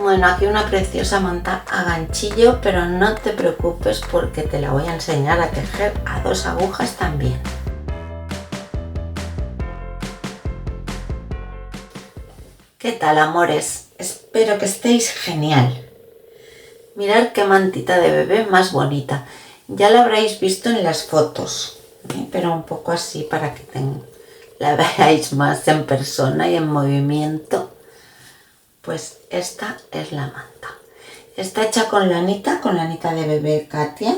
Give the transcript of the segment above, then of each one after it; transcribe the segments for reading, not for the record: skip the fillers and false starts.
Bueno, aquí una preciosa manta a ganchillo, pero no te preocupes porque te la voy a enseñar a tejer a 2 agujas también. ¿Qué tal, amores? Espero que estéis genial. Mirad qué mantita de bebé más bonita. Ya la habréis visto en las fotos, pero un poco así para que la veáis más en persona y en movimiento. Pues esta es la manta. Está hecha con lanita de bebé Katia,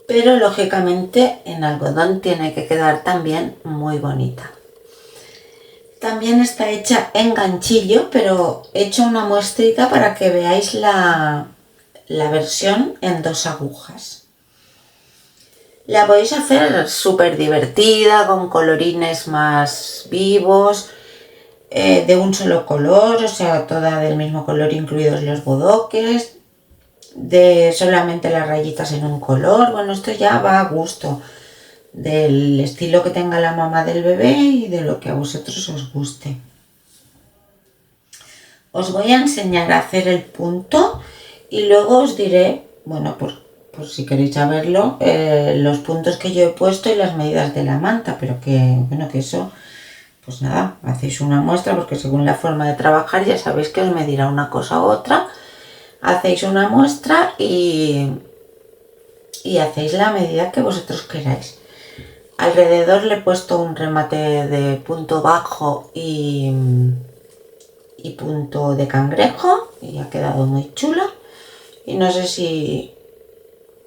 pero lógicamente en algodón tiene que quedar también muy bonita. También está hecha en ganchillo, pero he hecho una muestrita para que veáis la versión en 2 agujas. La podéis hacer súper divertida, con colorines más vivos, de un solo color, o sea, toda del mismo color, incluidos los bodoques, de solamente las rayitas en un color. Bueno, esto ya va a gusto del estilo que tenga la mamá del bebé y de lo que a vosotros os guste. Os voy a enseñar a hacer el punto y luego os diré, bueno, por si queréis saberlo, los puntos que yo he puesto y las medidas de la manta, pero que, bueno, que eso, pues nada, hacéis una muestra porque según la forma de trabajar ya sabéis que os medirá una cosa u otra. Hacéis una muestra y hacéis la medida que vosotros queráis. Alrededor le he puesto un remate de punto bajo y punto de cangrejo y ha quedado muy chulo. Y no sé si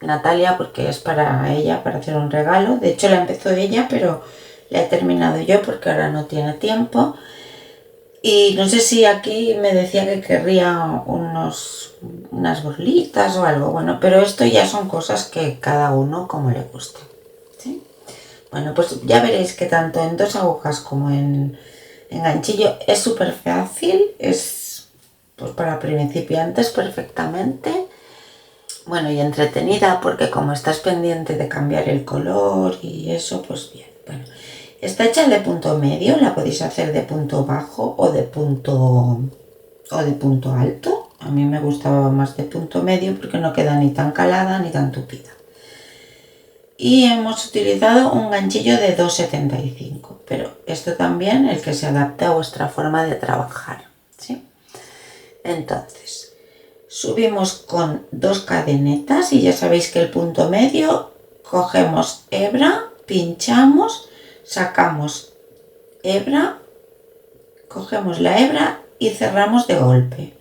Natalia, porque es para ella, para hacer un regalo. De hecho la empezó ella, pero la he terminado yo porque ahora no tiene tiempo. Y no sé si aquí me decía que querría unas bolitas o algo. Bueno, pero esto ya son cosas que cada uno como le guste. ¿Sí? Bueno, pues ya veréis que tanto en 2 agujas como en ganchillo es súper fácil. Es pues para principiantes perfectamente. Bueno, y entretenida porque como estás pendiente de cambiar el color y eso, pues bien. Bueno, está hecha de punto medio, la podéis hacer de punto bajo o de punto alto. A mí me gustaba más de punto medio porque no queda ni tan calada ni tan tupida. Y hemos utilizado un ganchillo de 2,75, pero esto también el que se adapte a vuestra forma de trabajar, ¿sí? Entonces, subimos con 2 cadenetas y ya sabéis que el punto medio, cogemos hebra, pinchamos, sacamos hebra, cogemos la hebra y cerramos de golpe.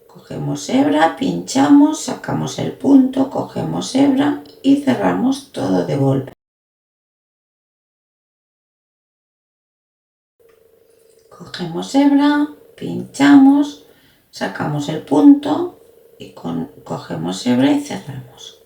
Cogemos hebra, pinchamos, sacamos el punto, cogemos hebra y cerramos todo de golpe. Cogemos hebra, pinchamos, sacamos el punto y cogemos hebra y cerramos.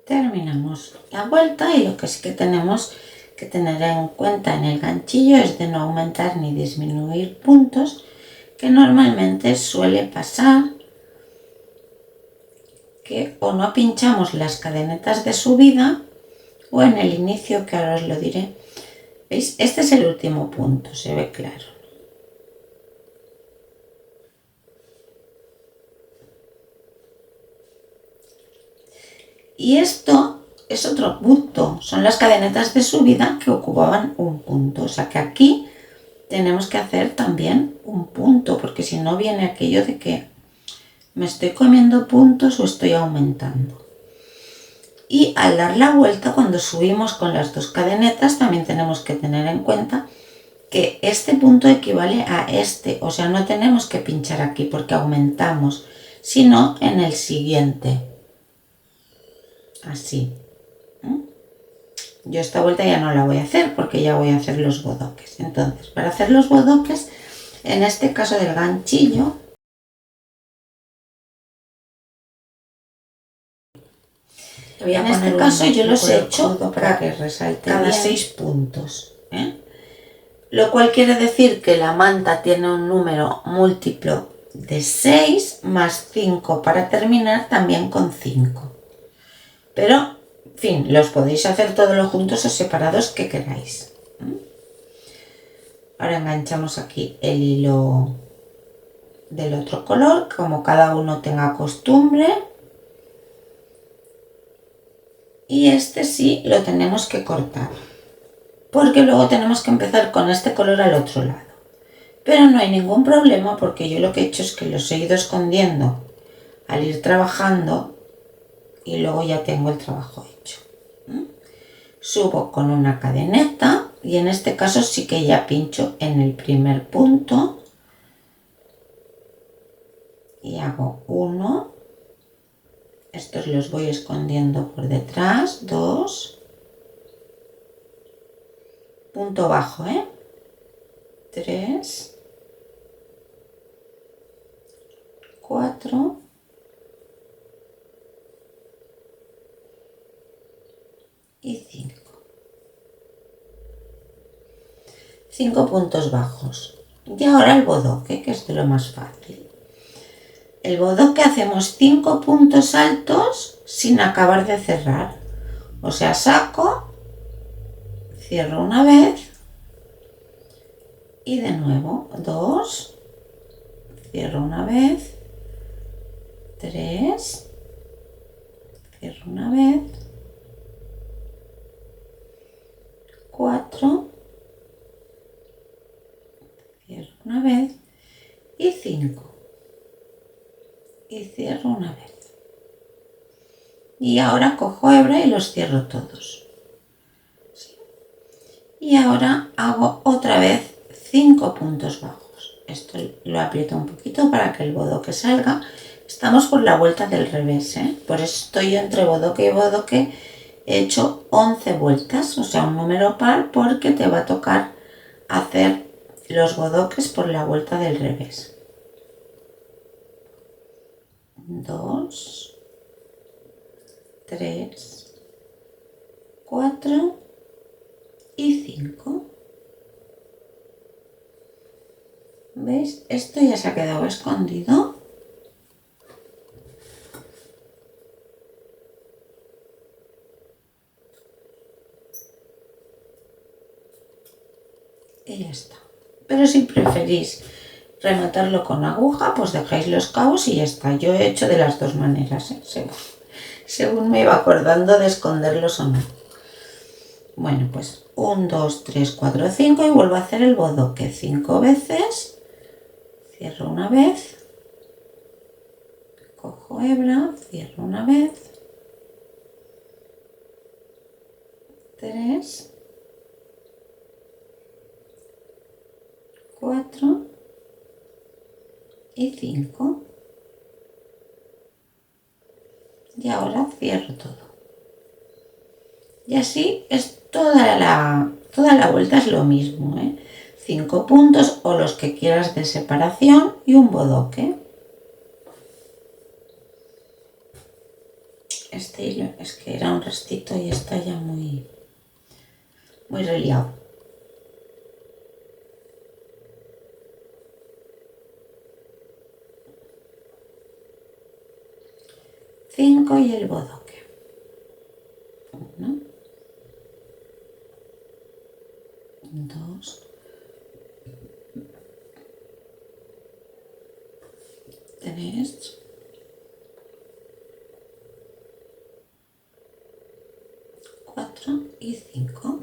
Terminamos la vuelta y lo que sí que tenemos que tener en cuenta en el ganchillo es de no aumentar ni disminuir puntos, que normalmente suele pasar que o no pinchamos las cadenetas de subida o en el inicio, que ahora os lo diré. ¿Veis? Este es el último punto, se ve claro. Y esto es otro punto, son las cadenetas de subida que ocupaban un punto, o sea que aquí tenemos que hacer también un punto, porque si no viene aquello de que me estoy comiendo puntos o estoy aumentando. Y al dar la vuelta, cuando subimos con las 2 cadenetas, también tenemos que tener en cuenta que este punto equivale a este, o sea, no tenemos que pinchar aquí porque aumentamos, sino en el siguiente. Así. Yo esta vuelta ya no la voy a hacer porque ya voy a hacer los bodoques. Entonces, para hacer los bodoques, en este caso del ganchillo, en este caso yo los he hecho para que resalte cada 6 puntos. lo cual quiere decir que la manta tiene un número múltiplo de 6 más 5 para terminar también con 5. Pero, en fin, los podéis hacer todos los juntos o separados que queráis. Ahora enganchamos aquí el hilo del otro color, como cada uno tenga costumbre. Y este sí lo tenemos que cortar, porque luego tenemos que empezar con este color al otro lado. Pero no hay ningún problema porque yo lo que he hecho es que los he ido escondiendo al ir trabajando y luego ya tengo el trabajo hecho. Subo con una cadeneta y en este caso sí que ya pincho en el primer punto y hago 1. Estos los voy escondiendo por detrás, 2, punto bajo, 3, 4 y 5. 5 puntos bajos. Y ahora el bodoque, que es de lo más fácil. El bodoque hacemos 5 puntos altos sin acabar de cerrar. O sea, saco, cierro una vez y de nuevo 2, cierro una vez, 3, cierro una vez, 4, cierro una vez y 5 y cierro una vez. Y ahora cojo hebra y los cierro todos. ¿Sí? Y ahora hago otra vez 5 puntos bajos. Esto lo aprieto un poquito para que el bodoque salga. Estamos por la vuelta del revés, por eso estoy entre bodoque y bodoque. He hecho 11 vueltas, o sea, un número par, porque te va a tocar hacer los bodoques por la vuelta del revés. 2, 3, 4 y 5. ¿Veis? Esto ya se ha quedado escondido. Y ya está. Pero si preferís rematarlo con aguja, pues dejáis los cabos y ya está. Yo he hecho de las dos maneras, según me iba acordando de esconderlos o no. Bueno, pues 1, 2, 3, 4, 5 y vuelvo a hacer el bodoque 5 veces. Cierro una vez. Cojo hebra, cierro una vez. 3, 4 y 5. Y ahora cierro todo. Y así es toda la vuelta, es lo mismo, 5 puntos o los que quieras de separación y un bodoque. Este hilo es que era un restito y está ya muy reliado. Cinco y el bodoque. 1, 2, 3, 4 y 5.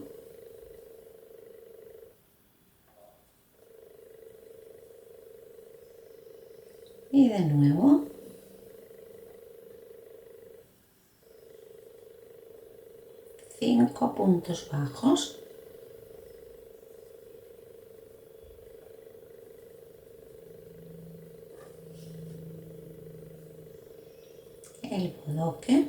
Y de nuevo. Cinco puntos bajos. El bodoque.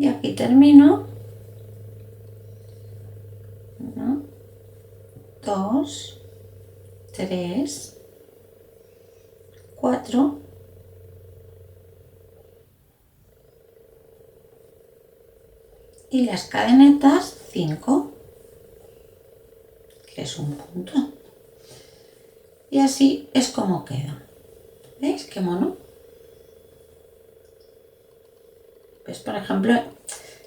Y aquí termino. 1, 2, 3, 4. Y las cadenetas 5, que es un punto. Y así es como queda. ¿Veis qué mono? Pues por ejemplo,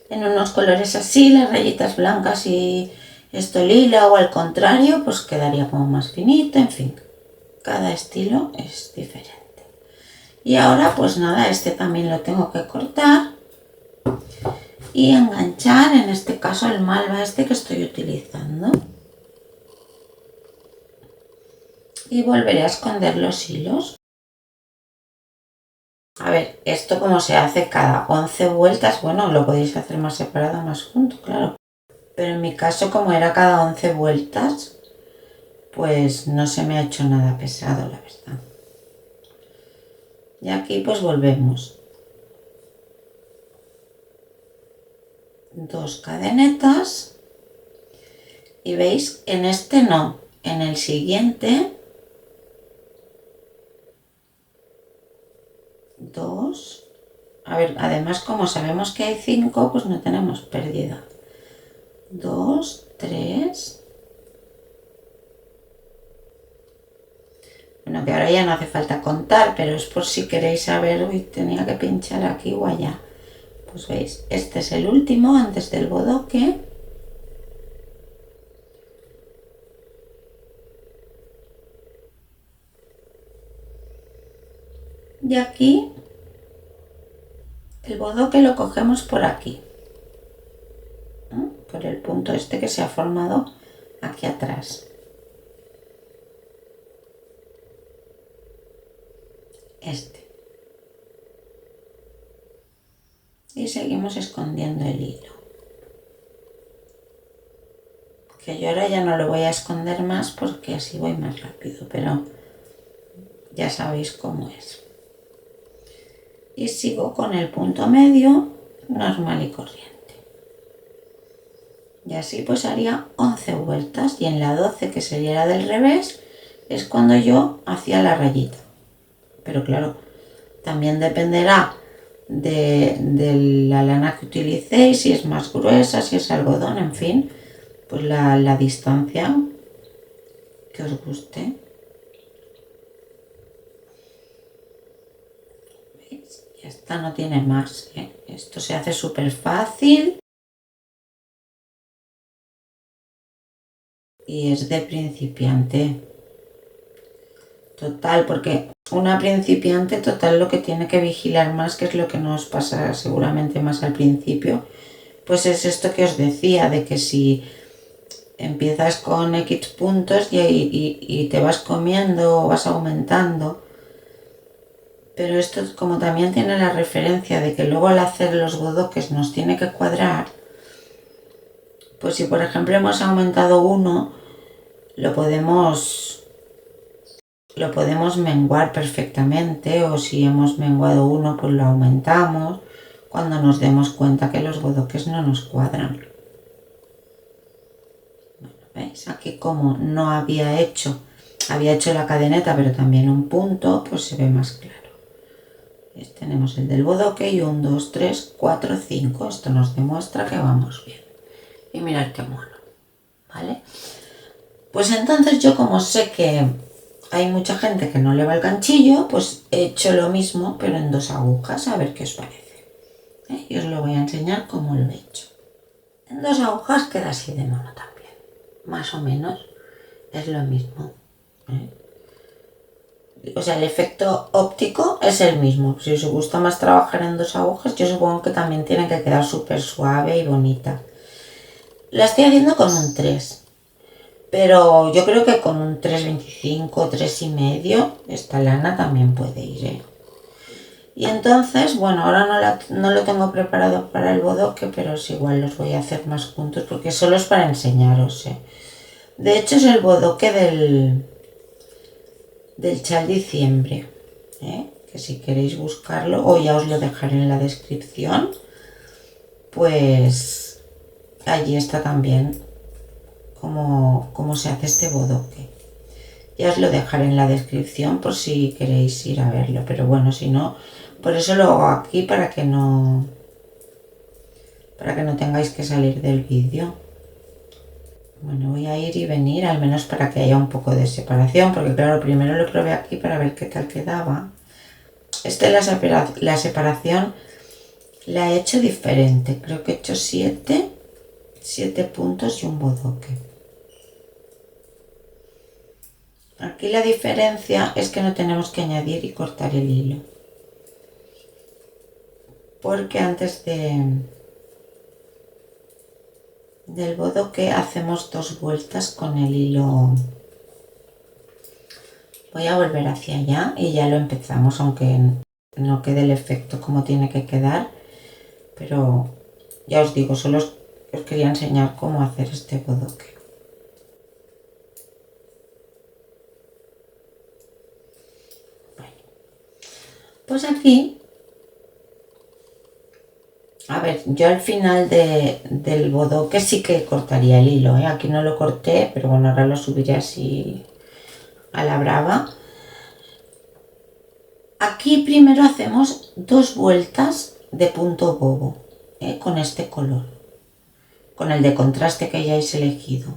en unos colores así, las rayitas blancas y esto lila, o al contrario, pues quedaría como más finito, en fin. Cada estilo es diferente. Y ahora pues nada, este también lo tengo que cortar y enganchar, en este caso el malva este que estoy utilizando. Y volveré a esconder los hilos. A ver, esto como se hace cada 11 vueltas, bueno, lo podéis hacer más separado, más junto, claro. Pero en mi caso, como era cada 11 vueltas, pues no se me ha hecho nada pesado, la verdad. Y aquí pues volvemos. 2 cadenetas. Y veis, en este no, en el siguiente 2. A ver, además como sabemos que hay 5, pues no tenemos pérdida. 2, 3. Bueno, que ahora ya no hace falta contar, pero es por si queréis saber. Uy, tenía que pinchar aquí o allá. Pues veis, este es el último antes del bodoque. Y aquí el bodoque lo cogemos por aquí, ¿no? Por el punto este que se ha formado aquí atrás. Este. Y seguimos escondiendo el hilo. Que yo ahora ya no lo voy a esconder más porque así voy más rápido, pero ya sabéis cómo es. Y sigo con el punto medio normal y corriente. Y así pues haría 11 vueltas, y en la 12, que sería la del revés, es cuando yo hacía la rayita. Pero claro, también dependerá de la lana que utilicéis, si es más gruesa, si es algodón, en fin, pues la distancia que os guste. ¿Veis? Ya está, no tiene más, ¿eh? Esto se hace súper fácil y es de principiante. Total, porque una principiante total lo que tiene que vigilar más, que es lo que nos pasa seguramente más al principio, pues es esto que os decía, de que si empiezas con X puntos y te vas comiendo o vas aumentando, pero esto como también tiene la referencia de que luego al hacer los bodoques nos tiene que cuadrar, pues si por ejemplo hemos aumentado uno, lo podemos menguar perfectamente, o si hemos menguado uno pues lo aumentamos cuando nos demos cuenta que los bodoques no nos cuadran. Bueno, ¿veis? Aquí como no había hecho la cadeneta pero también un punto, pues se ve más claro. Tenemos el del bodoque y 1, 2, 3, 4, 5. Esto nos demuestra que vamos bien. Y mirad qué mono, ¿vale? Pues entonces yo, como sé que hay mucha gente que no le va el ganchillo, pues he hecho lo mismo pero en 2 agujas, a ver qué os parece. Y os lo voy a enseñar cómo lo he hecho. En 2 agujas queda así de mono también, más o menos es lo mismo, ¿eh? O sea, el efecto óptico es el mismo. Si os gusta más trabajar en 2 agujas, yo supongo que también tiene que quedar súper suave y bonita. La estoy haciendo con un 3, pero yo creo que con un 3,25, 3,5, esta lana también puede ir, ¿eh? Y entonces, bueno, ahora no lo tengo preparado para el bodoque, pero es igual, los voy a hacer más juntos porque solo es para enseñaros, ¿eh? De hecho es el bodoque del chal diciembre, ¿eh? Que si queréis buscarlo, o ya os lo dejaré en la descripción, pues allí está también cómo se hace este bodoque. Ya os lo dejaré en la descripción por si queréis ir a verlo, pero bueno, si no, por eso lo hago aquí para que no tengáis que salir del vídeo. Bueno, voy a ir y venir, al menos para que haya un poco de separación, porque claro, primero lo probé aquí para ver qué tal quedaba. La separación la he hecho diferente, creo que he hecho 7 puntos y un bodoque. Aquí la diferencia es que no tenemos que añadir y cortar el hilo, porque antes del bodoque hacemos 2 vueltas con el hilo. Voy a volver hacia allá y ya lo empezamos, aunque no quede el efecto como tiene que quedar, pero ya os digo, solo os quería enseñar cómo hacer este bodoque. Bueno, pues aquí, a ver, yo al final del bodoque sí que cortaría el hilo, ¿eh? Aquí no lo corté, pero bueno, ahora lo subiré así a la brava. Aquí primero hacemos 2 vueltas de punto bobo, con este color, con el de contraste que hayáis elegido.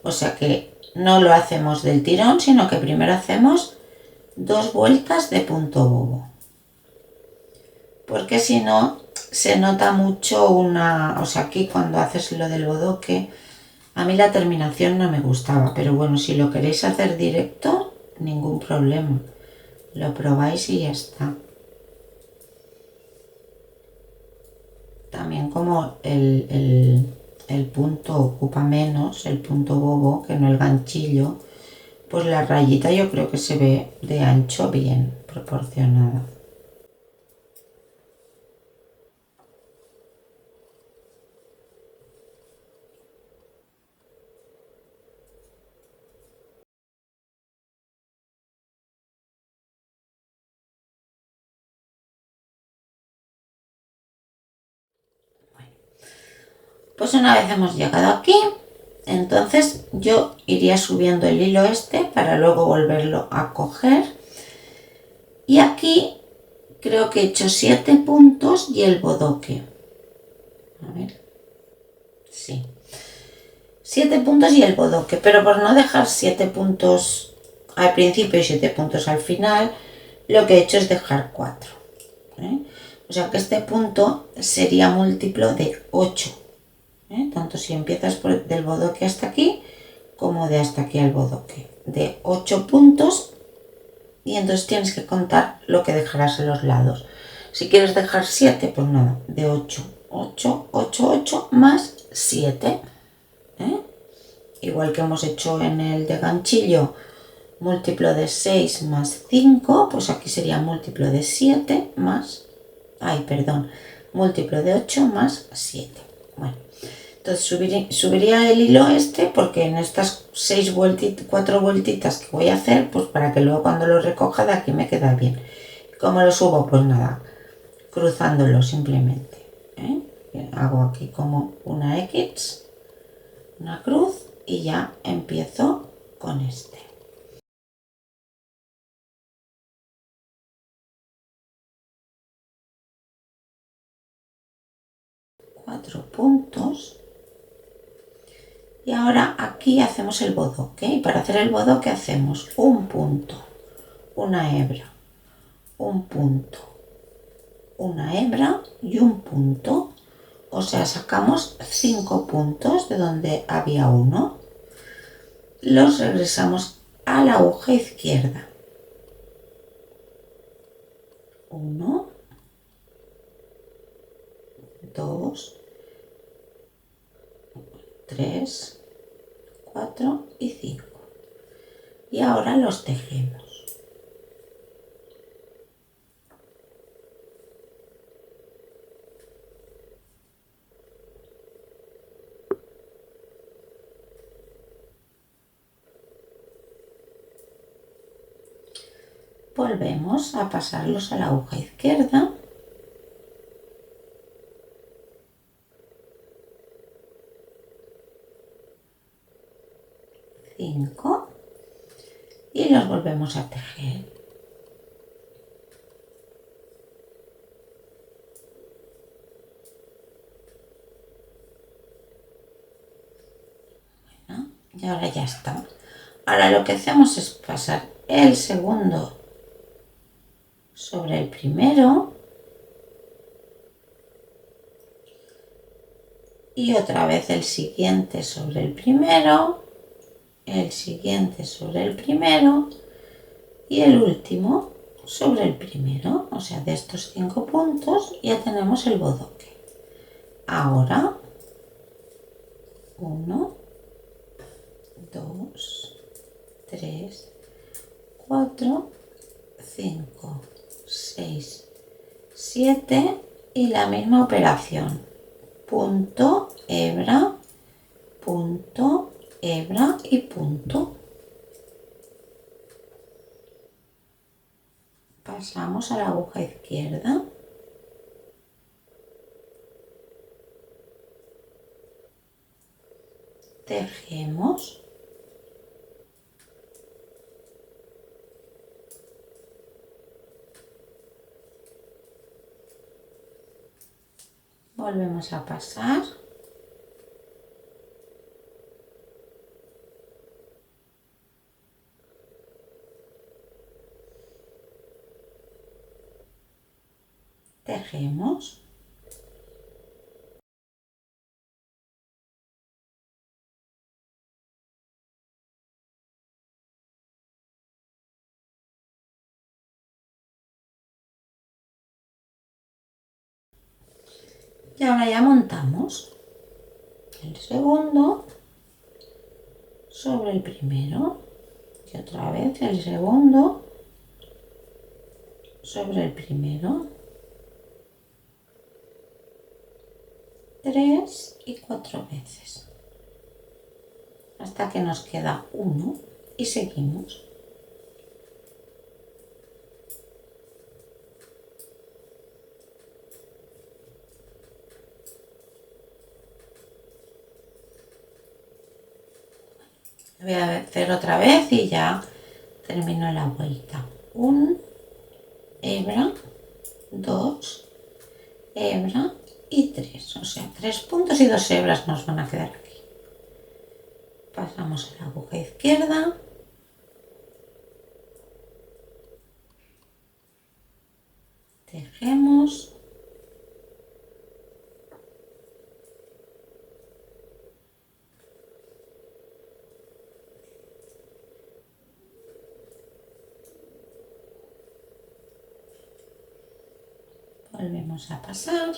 O sea que no lo hacemos del tirón, sino que primero hacemos 2 vueltas de punto bobo. Porque si no, se nota mucho o sea, aquí cuando haces lo del bodoque, a mí la terminación no me gustaba, pero bueno, si lo queréis hacer directo, ningún problema. Lo probáis y ya está. También como el punto ocupa menos, el punto bobo, que no el ganchillo, pues la rayita yo creo que se ve de ancho bien proporcionada. Pues una vez hemos llegado aquí, entonces yo iría subiendo el hilo este para luego volverlo a coger. Y aquí creo que he hecho 7 puntos y el bodoque. A ver, sí. 7 puntos y el bodoque, pero por no dejar 7 puntos al principio y 7 puntos al final, lo que he hecho es dejar 4. O sea que este punto sería múltiplo de 8. Tanto si empiezas del bodoque hasta aquí, como de hasta aquí al bodoque. De 8 puntos, y entonces tienes que contar lo que dejarás a los lados. Si quieres dejar 7, pues nada, de 8. 8, 8, 8 más 7. Igual que hemos hecho en el de ganchillo, múltiplo de 6 más 5, pues aquí sería múltiplo de 7 más, múltiplo de 8 más 7. Bueno, entonces subiría el hilo este porque en estas 4 vueltitas que voy a hacer, pues para que luego cuando lo recoja de aquí me queda bien. ¿Cómo lo subo? Pues nada, cruzándolo simplemente. Hago aquí como una X, una cruz, y ya empiezo con este. Cuatro puntos. Y ahora aquí hacemos el bodoque. Y para hacer el bodoque hacemos un punto, una hebra, un punto, una hebra y un punto. O sea, sacamos 5 puntos de donde había uno. Los regresamos a la aguja izquierda. 1, 2, 3, 4 y 5. Y ahora los tejemos. Volvemos a pasarlos a la aguja izquierda. y los volvemos a tejer. Bueno, y ahora ya está. Ahora lo que hacemos es pasar el segundo sobre el primero y otra vez el siguiente sobre el primero, el siguiente sobre el primero y el último sobre el primero. O sea, de estos 5 puntos ya tenemos el bodoque. Ahora 1, 2, 3, 4, 5, 6, 7 y la misma operación. Punto, hebra y punto. Pasamos a la aguja izquierda. Tejemos. Volvemos a pasar. Tejemos. Y ahora ya montamos el segundo sobre el primero y otra vez el segundo sobre el primero. 3 y 4 veces hasta que nos queda uno y seguimos. Voy a hacer otra vez y ya termino la vuelta. 1 hebra, 2 hebra y 3, o sea, 3 puntos y 2 hebras nos van a quedar aquí. Pasamos a la aguja izquierda. Tejemos. Volvemos a pasar.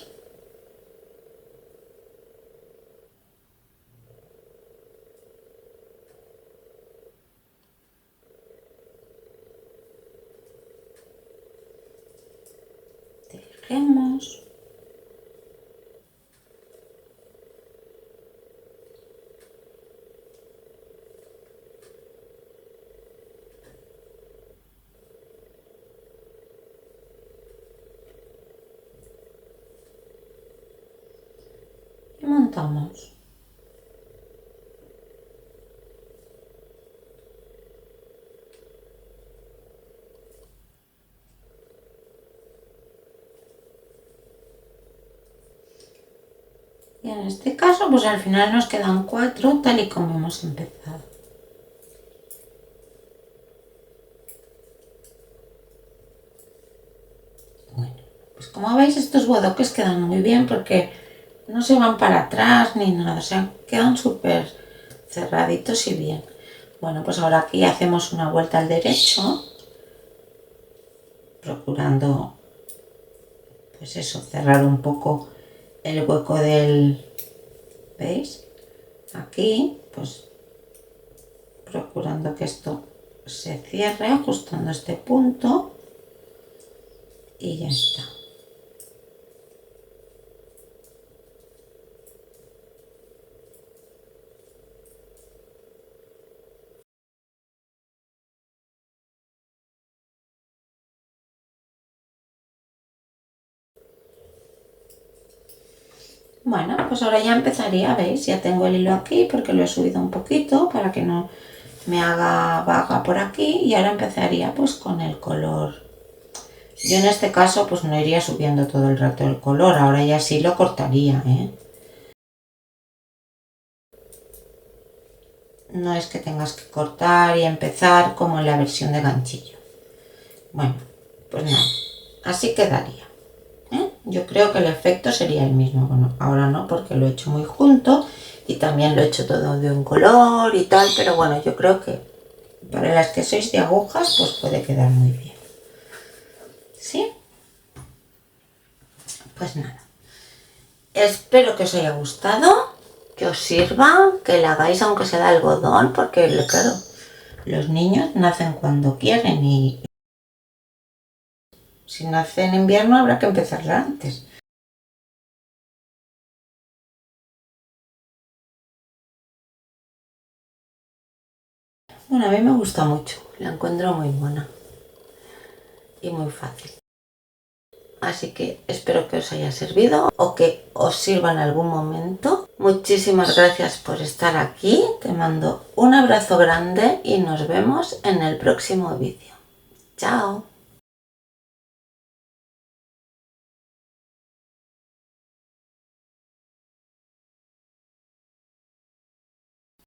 Tejemos. Y montamos. Y en este caso, pues al final nos quedan 4 tal y como hemos empezado. Bueno, pues como veis estos bodoques quedan muy bien porque no se van para atrás ni nada, o sea, quedan súper cerraditos y bien. Bueno, pues ahora aquí hacemos una vuelta al derecho, procurando, pues eso, cerrar un poco el hueco del, ¿veis? Aquí, pues procurando que esto se cierre, ajustando este punto y ya está. Bueno, pues ahora ya empezaría, ¿veis? Ya tengo el hilo aquí porque lo he subido un poquito para que no me haga vaga por aquí y ahora empezaría pues con el color. Yo en este caso pues no iría subiendo todo el rato el color, ahora ya sí lo cortaría, ¿eh? No es que tengas que cortar y empezar como en la versión de ganchillo. Bueno, pues nada, así quedaría, ¿eh? Yo creo que el efecto sería el mismo. Bueno, ahora no porque lo he hecho muy junto y también lo he hecho todo de un color y tal, pero bueno, yo creo que para las que sois de agujas pues puede quedar muy bien. ¿Sí? Pues nada. Espero que os haya gustado, que os sirva, que la hagáis aunque sea de algodón, porque claro, los niños nacen cuando quieren y si nace en invierno habrá que empezarla antes. Bueno, a mí me gusta mucho, la encuentro muy buena y muy fácil. Así que espero que os haya servido o que os sirva en algún momento. Muchísimas gracias por estar aquí. Te mando un abrazo grande y nos vemos en el próximo vídeo. ¡Chao!